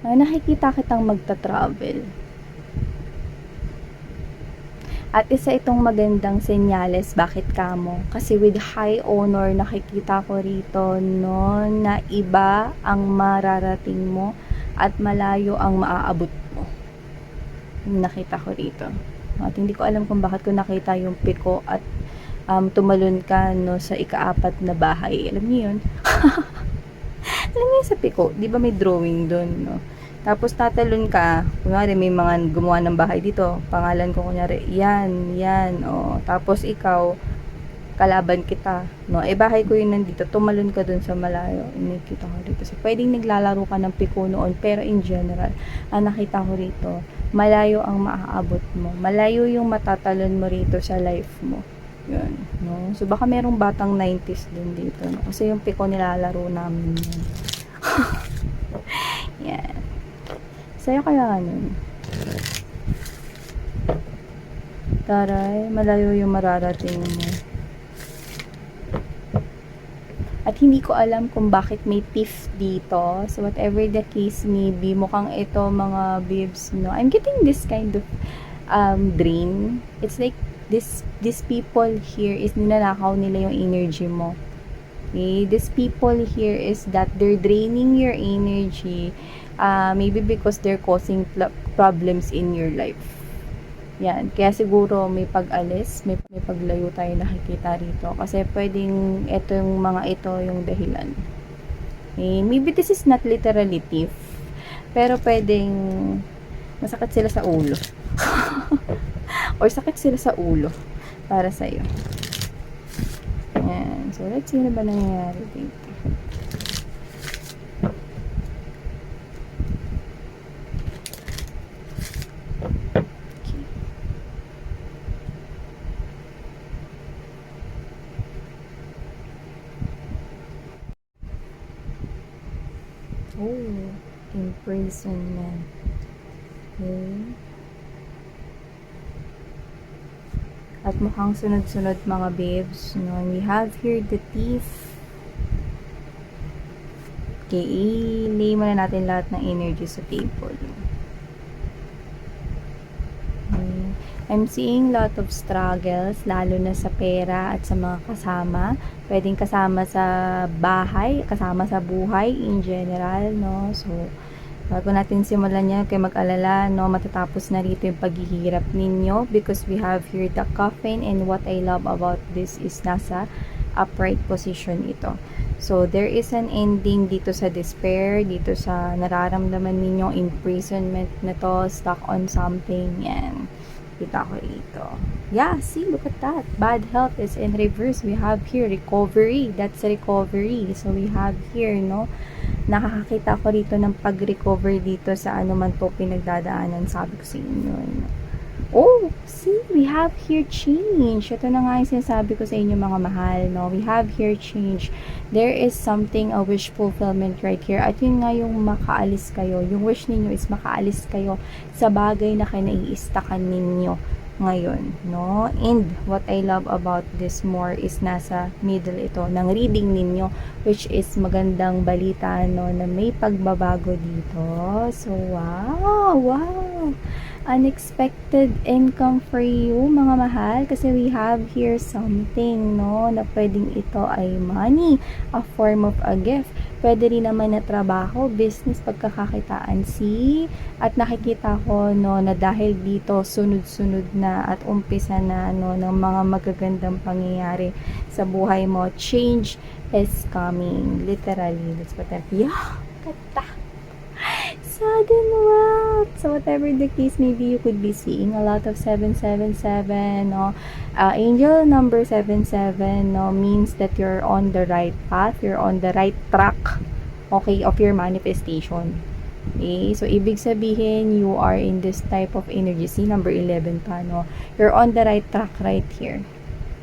Nakikita kitang magta-travel. At isa itong magandang senyales bakit kamo. Kasi with high honor, nakikita ko rito no, na iba ang mararating mo at malayo ang maaabot mo. Nakita ko rito. At hindi ko alam kung bakit ko nakita yung piko at tumalon ka no, sa ika-4 na bahay. Alam niyo yun? Alam niyo sa piko, di ba may drawing doon, no? Tapos tatalon ka, kunyari may mga gumawa ng bahay dito, pangalan ko kunyari, yan, o. Tapos ikaw, kalaban kita, no? Bahay ko yun nandito, tumalon ka dun sa malayo, nakita ko rito. So, pwedeng naglalaro ka ng piko noon, pero in general, nakita ko rito, malayo ang maaabot mo. Malayo yung matatalon mo rito sa life mo. Yun, no? So, baka merong batang 90s din dito, no? Kasi yung piko nilalaro namin yun. Yan. Sa'yo kaya ganun. Taray, malayo yung mararating mo. At hindi ko alam kung bakit may thief dito. So, whatever the case may be, mukhang ito mga babes, no? I'm getting this kind of dream. It's like, these people here is ninanakaw nila yung energy mo. Okay? These people here is that they're draining your energy. Maybe because they're causing problems in your life. Yan. Kaya siguro may pag-alis, may paglayo tayo nakikita rito. Kasi pwedeng ito yung mga ito yung dahilan. Okay? Maybe this is not literally thief. Pero pwedeng masakit sila sa ulo. Or sakit sila sa ulo para sa'yo. Yan. So, let's see ano ba nangyayari dito. Oh, imprisonment. Okay. At mukhang sunod-sunod mga babes. No? We have here the thief. Okay, i-lay muna natin lahat ng energy sa table. Okay. I'm seeing lot of struggles, lalo na sa pera at sa mga kasama. Pwedeng kasama sa bahay, kasama sa buhay in general, no? So, bago natin simulan yan, kayo mag-alala, no? Matatapos na rito yung paghihirap ninyo because we have here the coffin, and what I love about this is nasa upright position ito. So, there is an ending dito sa despair, dito sa nararamdaman ninyong imprisonment na to, stuck on something, yan. Kita ko ito. Yeah, see, look at that. Bad health is in reverse. We have here recovery. That's recovery. So, we have here, no? Nakakakita ko rito ng pag-recover dito sa ano man po pinagdadaanan. Sabi ko sa inyo, no? Oh, see, we have here change. Ito na nga yung sinasabi ko sa inyo mga mahal, no? We have here change. There is something, a wish fulfillment right here. At yun nga yung makaalis kayo. Yung wish ninyo is makaalis kayo sa bagay na kinaiistakan ninyo ngayon, no? And what I love about this more is nasa middle ito ng reading ninyo, which is magandang balita, no, na may pagbabago dito. So, wow! Unexpected income for you, mga mahal, kasi we have here something, no, na pwedeng ito ay money, a form of a gift. Pwede rin naman na trabaho, business, pagkakakitaan, see? At nakikita ko, no, na dahil dito, sunod-sunod na at umpisa na, no, ng mga magagandang pangyayari sa buhay mo. Change is coming. Literally, that's what yeah, kata. Sudden wealth. So, whatever the case, maybe you could be seeing a lot of 777, no? Angel number 77, no, means that you're on the right path, you're on the right track, okay, of your manifestation. Okay? So, ibig sabihin, you are in this type of energy. See, number 11 pa, no? You're on the right track right here.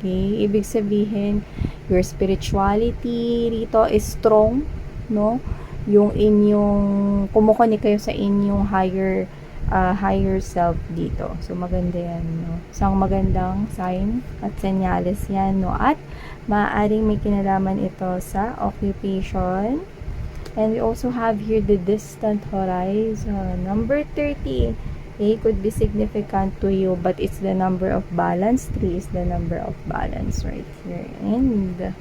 Okay? Ibig sabihin, your spirituality rito is strong, no? Yung inyong kumukunik kayo sa inyong higher self dito. So, maganda yan, no? Isang magandang sign at senyales yan, no? At maaaring may kinalaman ito sa occupation, And we also have here the distant horizon. Number 30. A could be significant to you, but it's the number of balance. 3 is the number of balance right here. And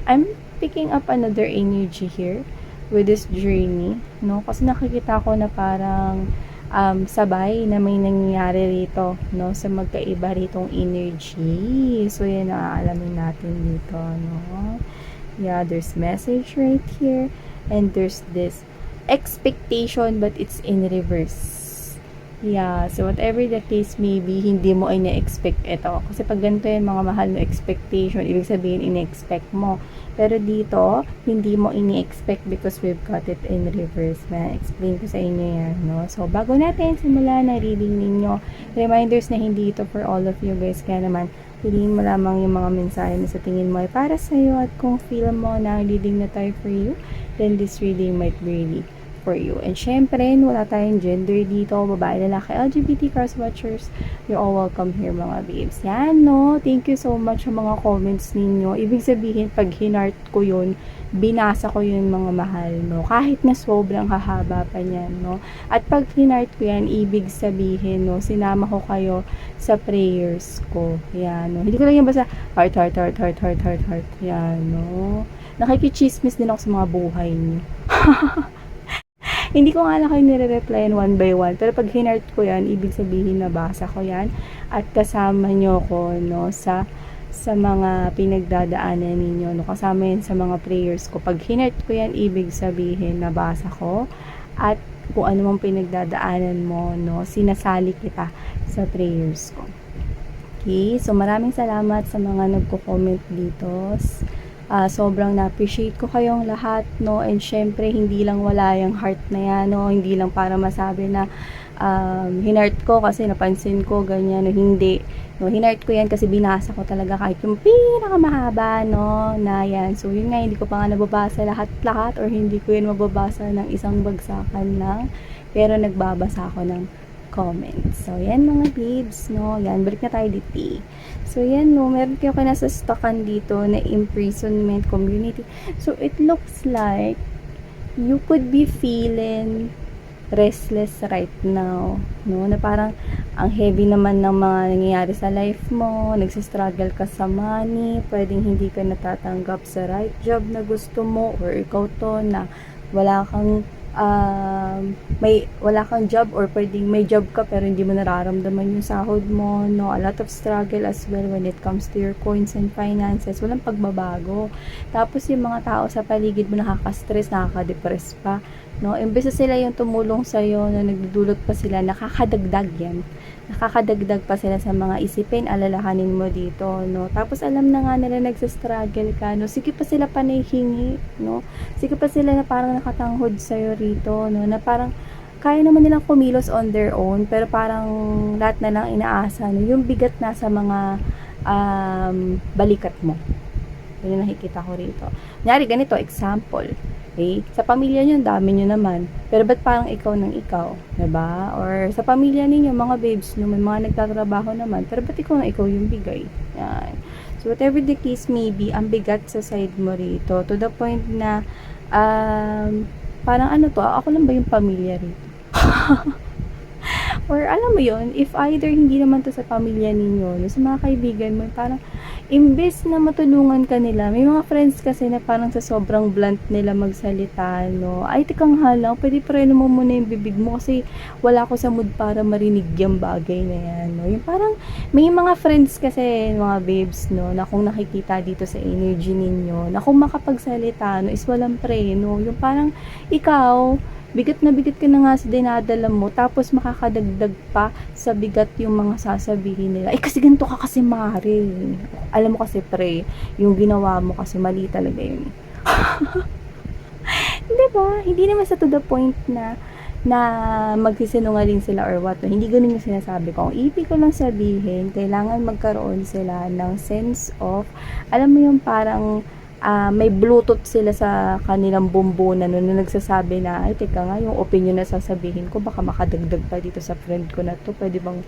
I'm picking up another energy here with this journey, no? Kasi nakikita ko na parang sabay na may nangyayari rito, no? Sa magkaiba ritong energy. So, yan ang aalamin natin dito, no? Yeah, there's message right here. And there's this expectation, but it's in reverse. Yeah, so whatever the case may be, hindi mo ina-expect ito. Kasi pag ganito yan, mga mahal na expectation, ibig sabihin, ina-expect mo. Pero dito, hindi mo ini-expect because we've got it in reverse. Ma-explain ko sa inyo yan, no? So, bago natin simula na reading ninyo, reminders na hindi ito for all of you guys. Kaya naman, piliin mo lamang yung mga mensahe na sa tingin mo ay para sa'yo, at kung feel mo na reading na tayo for you, then this reading might be really for you. And syempre, wala tayong gender dito, babae, lalaki, LGBT cross watchers, you're all welcome here mga babes. Yan, no? Thank you so much sa mga comments ninyo. Ibig sabihin, pag hinart ko yun, binasa ko yun mga mahal, no? Kahit na sobrang hahaba pa niyan, no? At pag hinart ko yan, ibig sabihin, no? Sinama ko kayo sa prayers ko. Yan, no? Hindi ko lang yan basta heart, heart, heart, heart, heart, heart, heart. Yan, no? Nakikichismis din ako sa mga buhay niyo. Hindi ko nga lang kayo nire-replyan one by one. Pero pag hinart ko yan, ibig sabihin nabasa ko yan. At kasama nyo ko, no, sa mga pinagdadaanan ninyo. No, kasama yan sa mga prayers ko. Pag hinart ko yan, ibig sabihin nabasa ko. At kung ano mang pinagdadaanan mo, no, sinasali kita sa prayers ko. Okay, so maraming salamat sa mga nagko-comment dito. Sobrang na-appreciate ko kayong lahat, no? And syempre, hindi lang wala yung heart na yan, no? Hindi lang para masabi na hinart ko kasi napansin ko, ganyan, no? Hindi. No, hinart ko yan kasi binasa ko talaga kahit yung pinakamahaba, no? Na yan. So, yun nga, hindi ko pa nga nababasa lahat-lahat or hindi ko yun mababasa ng isang bagsakan lang. Pero nagbabasa ako ng comments. So, yan mga babes, no? Yan, balik na tayo dito. So, yan, no? Meron kayo nasa stockan dito na imprisonment community. So, it looks like you could be feeling restless right now, no? Na parang ang heavy naman ng mga nangyayari sa life mo, nagsistruggle ka sa money, pwedeng hindi ka natatanggap sa right job na gusto mo, or ikaw to na wala kang wala kang job, or pwedeng may job ka pero hindi mo nararamdaman yung sahod mo, no? A lot of struggle as well when it comes to your coins and finances. Walang pagbabago. Tapos yung mga tao sa paligid mo nakaka-stress, nakaka-depress pa, no? Imbes na sila yung tumulong sa'yo, na nagdudulot pa sila, nakakadagdag yan. Nakakadagdag pa sila sa mga isipin, alalahanin mo dito, no? Tapos alam na nga nila nagsastruggle ka, no? Sige pa sila panahingi, no? Sige pa sila na parang nakatanghod sa'yo rito, no? Na parang kaya naman nilang kumilos on their own, pero parang lahat na lang inaasa, no? Yung bigat na sa mga balikat mo. Yun yung nakikita ko rito. Nyari ganito, example. Okay? Sa pamilya nyo, dami nyo naman. Pero ba't parang ikaw ng ikaw? Diba? Or sa pamilya ninyo, mga babes, no, may mga nagtatrabaho naman. Pero ba't ikaw na ikaw yung bigay? Yan. So, whatever the case may be, ang bigat sa side mo rito. To the point na, parang ano to, ako lang ba yung pamilya rito? Or alam mo yon, if either hindi naman to sa pamilya ninyo, no, sa mga kaibigan mo, parang imbes na matulungan ka nila, may mga friends kasi na parang sa sobrang blunt nila magsalita, no, ay tikang halang, pwede preno mo muna yung bibig mo kasi wala ko sa mood para marinig yung bagay na yan, no. Yung parang may mga friends kasi, mga babes, no, na kung nakikita dito sa energy ninyo, na kung makapagsalita, no, is walang preno, yung parang ikaw, bigat na bigat ka na nga sa dinadala mo, tapos makakadagdag pa sa bigat yung mga sasabihin nila. Eh, kasi ganito ka kasi, Mari. Alam mo kasi, pre, yung ginawa mo kasi mali talaga yun. Diba? Hindi naman sa to the point na magsisinungaling sila or what. No? Hindi ganun yung sinasabi ko. Ang ibig ko lang sabihin, kailangan magkaroon sila ng sense of, alam mo yung parang, may Bluetooth sila sa kanilang bumbunan na nagsasabi na, ay teka nga, yung opinion na sasabihin ko, baka makadagdag pa dito sa friend ko na to, pwede bang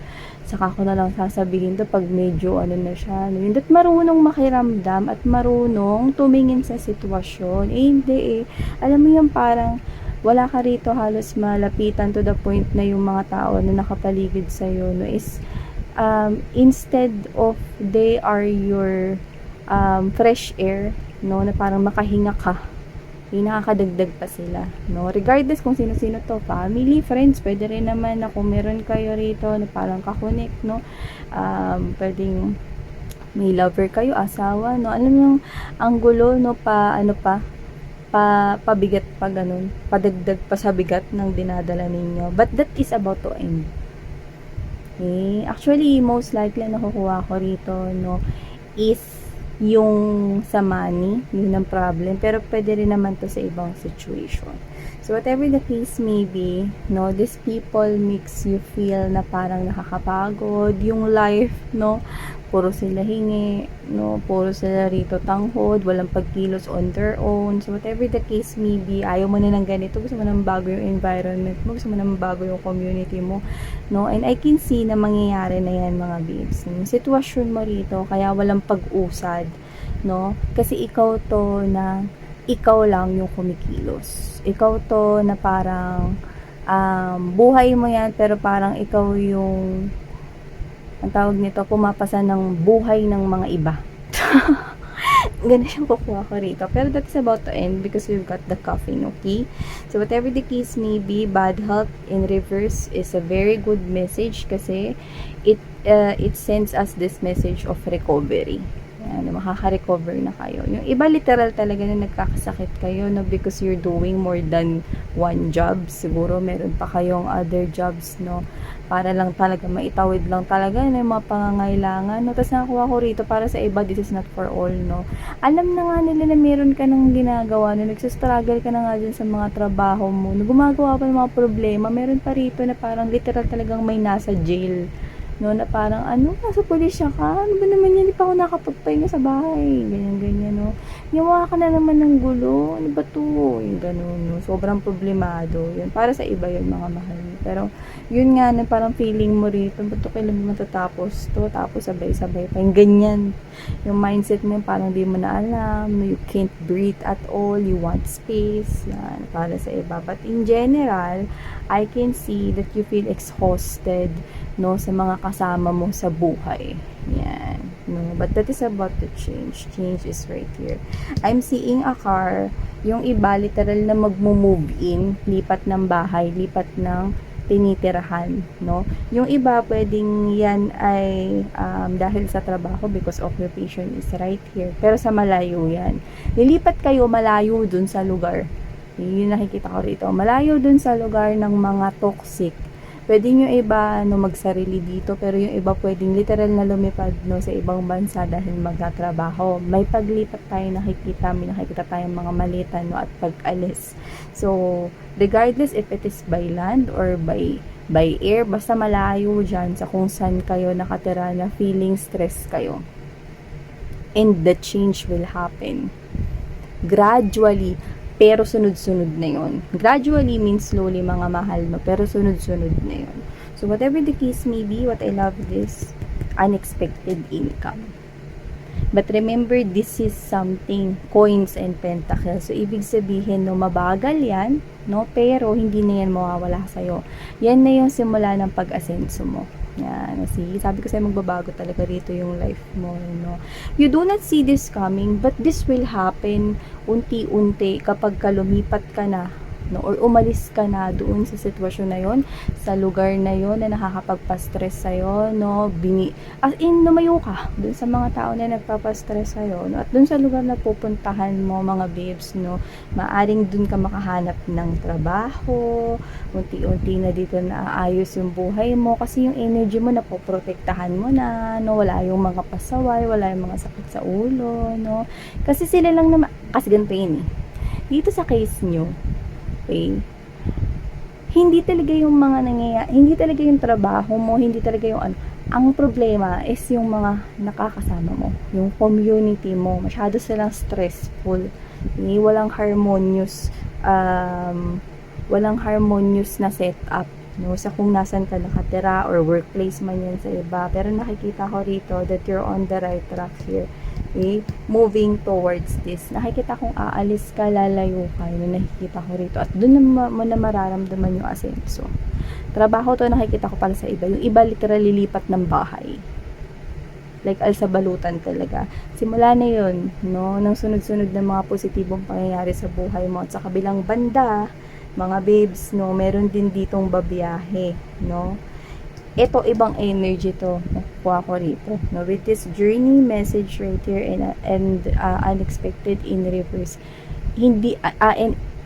saka ko na lang sasabihin to pag medyo ano na siya. No? Hindi marunong makiramdam at marunong tumingin sa sitwasyon. Hindi eh. Alam mo yung parang, wala ka rito halos malapitan to the point na yung mga tao na nakapaligid sa'yo, no, is instead of they are your fresh air, no, na parang makahinga ka, nakakadagdag pa sila, no, regardless kung sino-sino to, family, friends, pwede rin naman na kung meron kayo rito na parang kakonek, no, pwedeng may lover kayo, asawa, no, alam mo yung ang gulo, no, pabigat pa ganun, padagdag pa sa bigat ng dinadala ninyo, but that is about to end. Okay? Actually, most likely nakukuha ko rito, no, is yung sa money, yun ang problem. Pero pwede rin naman to sa ibang situation. So, whatever the case may be, no, these people makes you feel na parang nakakapagod. Yung life, no, puro sila hingi, no, puro sila rito tanghod, walang pagkilos on their own. So, whatever the case may be, ayaw mo na ng ganito, gusto mo na bago yung environment mo, gusto mo na bago yung community mo, no, and I can see na mangyayari na yan, mga babes. Yung sitwasyon mo rito, kaya walang pag-usad, no, kasi ikaw to na ikaw lang yung kumikilos. Ikaw to na parang buhay mo yan, pero parang ikaw yung ang tawag nito, pumapasa ng buhay ng mga iba. Ganun yung kukuha ko rito. Pero that's about to end because we've got the caffeine, okay? So whatever the case may be, bad health in reverse is a very good message kasi it sends us this message of recovery. Yan, makaka-recover na kayo. Yung iba literal talaga na nagkakasakit kayo, no, because you're doing more than one job. Siguro meron pa kayong other jobs, no, para lang talaga maitawid lang talaga na yung mga pangangailangan, no. Tapos nakakuha ko rito para sa iba, this is not for all, no. Alam na nga nila na meron ka ng ginagawa, no, nagsastruggle ka na nga dyan sa mga trabaho mo, no, gumagawa pa ng mga problema, meron pa rito na parang literal talagang may nasa jail, no, na parang nasa pulisya ka, ano ba naman yan, di pa ako nakapagpahinga sa bahay, ganyan, no, yawa ka na naman ng gulo, ano ba to, yung ganun, no, sobrang problemado, yun, para sa iba yun, mga mahal, pero, yun nga, na parang feeling mo rito, ba't to kailan mo matatapos to, tapos sabay-sabay pa, yung ganyan, yung mindset mo, parang di mo na alam, no, you can't breathe at all, you want space, yan, para sa iba, but in general, I can see that you feel exhausted, no, sa mga kasama mo sa buhay. Yan. No, but that is about to change. Change is right here. I'm seeing a car, yung iba literal na magmo-move in, lipat ng bahay, lipat ng tinitirahan, no? Yung iba pwedeng yan ay dahil sa trabaho because occupation is right here. Pero sa malayo yan. Lilipat kayo malayo dun sa lugar. Yun nakikita ko rito. Malayo dun sa lugar ng mga toxic. Pwede yung iba magsarili dito, pero yung iba pwedeng literal na lumipad sa ibang bansa dahil magtatrabaho. May paglipat tayo nakikita, may nakikita tayong mga malita at pag-alis. So, regardless if it is by land or by air, basta malayo dyan sa kung saan kayo nakatira na feeling stress kayo. And the change will happen. Gradually, pero sunod-sunod na yon. Gradually means slowly, mga mahal, no? Pero sunod-sunod na yon. So, whatever the case may be, what I love is unexpected income. But remember, this is something, coins and pentacles. So, ibig sabihin, no, mabagal yan, no? Pero, hindi na yan mawawala sa'yo. Yan na yung simula ng pag-asenso mo. Yan, see, sabi ko sa'yo, magbabago talaga rito yung life mo, no? You do not see this coming, but this will happen unti-unti kapag lumipat ka na, no, or umalis ka na doon sa sitwasyon na yon, sa lugar na yon na nakakapagpa-stress sa'yo, no, as in, lumayo ka doon sa mga tao na nagpapa-stress sa'yo, no, at doon sa lugar na pupuntahan mo, mga babes, no, maaring doon ka makahanap ng trabaho, unti-unti na dito na aayos yung buhay mo, kasi yung energy mo napoprotektahan mo na, no, wala yung mga pasaway, wala yung mga sakit sa ulo, no, kasi sila lang naman, kasi ganito yun, dito sa case nyo, okay, hindi talaga yung mga nangyayari, hindi talaga yung trabaho mo, hindi talaga yung Ang problema is yung mga nakakasama mo, yung community mo, masyado silang stressful. Walang harmonious, walang harmonious na setup, no, sa kung nasan ka nakatira or workplace man yan sa iba. Pero nakikita ko rito that you're on the right track here. Moving towards this. Nakikita kong aalis ka, lalayo ka, yun nakikita ko rito. At doon mo na mararamdaman yung asenso. Trabaho to nakikita ko para sa iba. Yung iba literally lipat ng bahay. Like alsabalutan talaga. Simula na yun, no, ng sunod-sunod na mga positibong pangyayari sa buhay mo. At sa kabilang banda, mga babes, no, meron din ditong babiyahe, no. Ito, ibang energy to. Nakuha ko rito. No, with this journey message right here and unexpected in reverse. Hindi,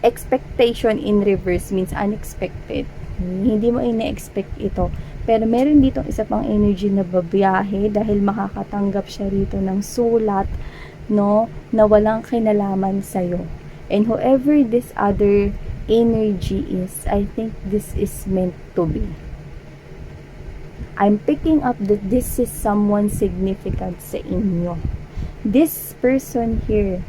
expectation in reverse means unexpected. Hindi mo ina-expect ito. Pero meron dito isa pang energy na babiyahe dahil makakatanggap siya rito ng sulat, no, na walang kinalaman sa'yo. And whoever this other energy is, I think this is meant to be. I'm picking up that this is someone significant sa inyo. This person here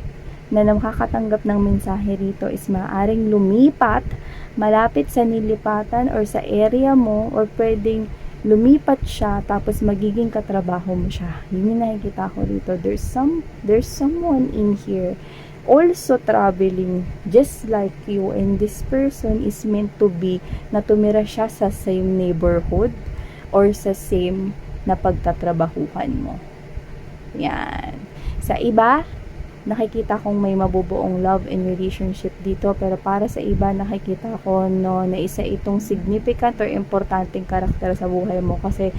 na nakakatanggap ng mensahe rito is maaaring lumipat malapit sa nilipatan or sa area mo, or pwedeng lumipat siya tapos magiging katrabaho mo siya. Yun yung nakikita ko rito. There's someone in here also traveling just like you, and this person is meant to be na tumira siya sa same neighborhood or sa same na pagtatrabahuhan mo. Yan. Sa iba, nakikita kong may mabubuong love and relationship dito, pero para sa iba nakikita ko, no, na isa itong significant or importanteng karakter sa buhay mo, kasi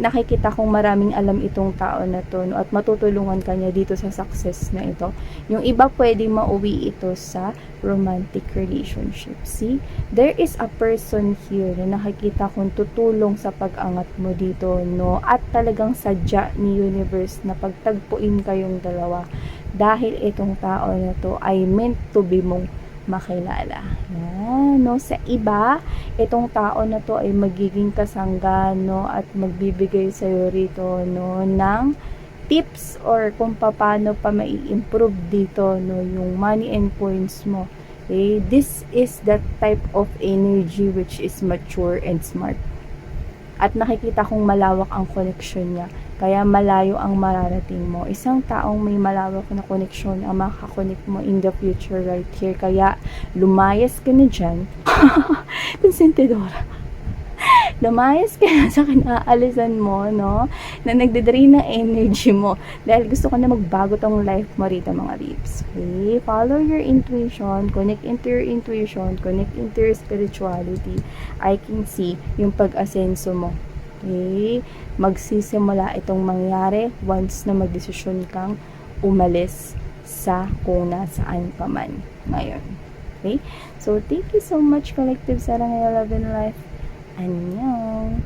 nakikita kong maraming alam itong tao na to, no, at matutulungan ka niya dito sa success na ito. Yung iba pwedeng mauwi ito sa romantic relationship. See, there is a person here na nakikita kong tutulong sa pag-angat mo dito, no, at talagang sadya ni universe na pagtagpuin kayong dalawa dahil itong tao na to ay meant to be mong makilala. Yan, no, sa iba, itong tao na to ay magiging kasangga, no, at magbibigay sa iyo rito, no, ng tips or kung paano pa mai-improve dito, no, yung money and points mo. Okay, this is that type of energy which is mature and smart. At nakikita kong malawak ang connection niya, kaya malayo ang mararating mo. Isang taong may malawak na connection ang makakonect mo in the future right here. Kaya lumayas ka na dyan. Konsentidora. Lumayas ka na sa kinaalisan mo, no, na nagde-drain ng energy mo. Dahil gusto ko na magbago tong life mo rito, mga babes. Okay? Follow your intuition. Connect into your intuition. Connect into your spirituality. I can see yung pag-asenso mo. Okay? Magsisimula itong mangyari once na magdesisyon kang umalis sa kung nasaan pa man ngayon. Okay? So, thank you so much, Collective Sarang Love and Life. Annyeong!